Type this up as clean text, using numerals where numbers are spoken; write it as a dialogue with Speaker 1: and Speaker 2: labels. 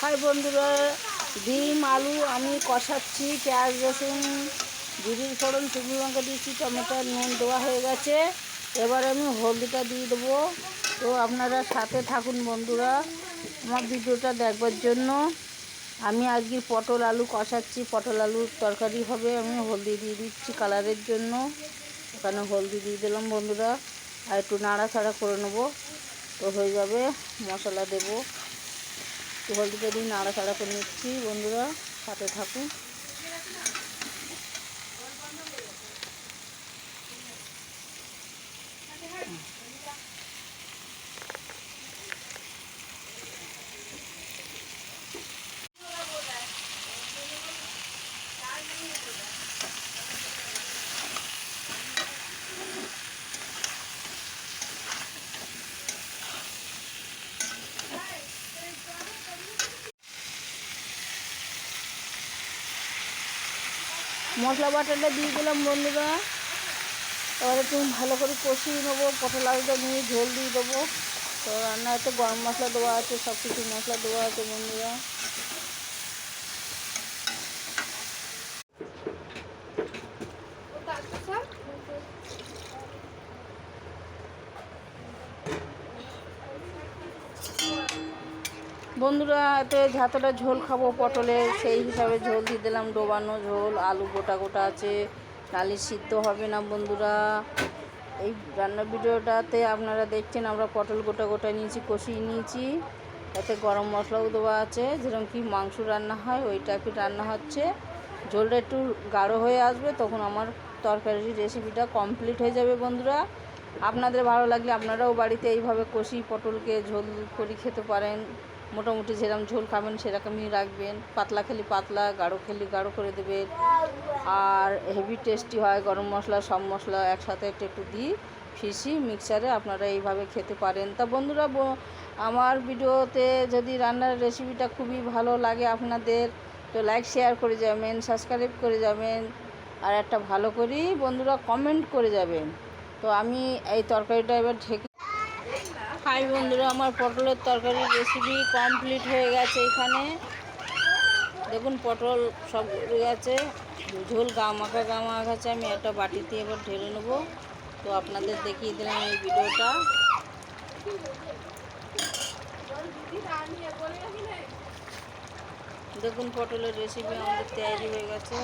Speaker 1: High বন্ধুরা, ডিম আলু আমি কষাচ্ছি। পেঁয়াজ রসুন জিরির ফোড়ন শুকনো লঙ্কা দিয়েছি, টমেটো নুন দেওয়া হয়ে গেছে। এবার আমি হলদিটা দিয়ে দেবো। তো আপনারা সাথে থাকুন বন্ধুরা আমার ভিডিওটা দেখবার জন্য। আমি আজকে পটল আলু কষাচ্ছি, পটল আলুর তরকারি হবে। আমি হলদি দিয়ে দিচ্ছি কালারের জন্য, ওখানে হলদি দিয়ে দিলাম বন্ধুরা। আর একটু নাড়াচাড়া করে নেবো, তো হয়ে যাবে। মশলা দেবো, একটু হলদিটা দিয়ে নাড়াচাড়া করে নিচ্ছি বন্ধুরা, সাথে থাকুন। মশলা বাটাটা দিয়ে দিলাম বন্ধুরা। এবার একটু ভালো করে কষিয়ে নেবো। পটল আলুটা নিয়ে ঝোল দিয়ে দেবো। তো রান্নাতে গরম মশলা দেওয়া আছে, সব কিছু মশলা দেওয়া আছে বন্ধুরা। বন্ধুরা এতে যতটা ঝোল খাবো পটলের, সেই হিসাবে ঝোল দিয়ে দিলাম। ডোবানো ঝোল, আলু গোটা গোটা আছে, নালি সিদ্ধ হবে না বন্ধুরা। এই রান্নার ভিডিওটাতে আপনারা দেখছেন আমরা পটল গোটা গোটা নিয়েছি, কষিয়ে নিয়েছি। এতে গরম মশলাও দেওয়া আছে, যেরকম কি মাংস রান্না হয় ওই টাইপের রান্না হচ্ছে। ঝোলটা একটু গাঢ় হয়ে আসবে, তখন আমার তরকারির রেসিপিটা কমপ্লিট হয়ে যাবে বন্ধুরা। আপনাদের ভালো লাগলে আপনারাও বাড়িতে এইভাবে কষি পটলকে ঝোল করে খেতে পারেন। মোটামুটি যেরকম ঝোল খাবেন সেরকমই রাখবেন। পাতলা খেলে পাতলা, গাঢ় খেলে গাঢ় করে দেবেন। আর হেভি টেস্টি হয়। গরম মশলা সব মশলা একসাথে একটু দিই, ফিশি মিক্সারে আপনারা এইভাবে খেতে পারেন। তা বন্ধুরা, আমার ভিডিওতে যদি রান্নার রেসিপিটা খুবই ভালো লাগে আপনাদের, তো লাইক শেয়ার করে যাবেন, সাবস্ক্রাইব করে যাবেন, আর একটা ভালো করেই বন্ধুরা কমেন্ট করে যাবেন। তো আমি এই তরকারিটা এবার ঢেকে। হাই বন্ধুরা, আমার পটলের তরকারির রেসিপি কমপ্লিট হয়ে গেছে। এখানে দেখুন পটল সব উড়ে গেছে, ঝোল গা মাখা গেছে। আমি একটা বাটিতে এবার ঢেলে নেবো। তো আপনাদের দেখিয়ে দিলাম এই ভিডিওটা। দেখুন পটলের রেসিপি আমাদের তৈরি হয়ে গেছে।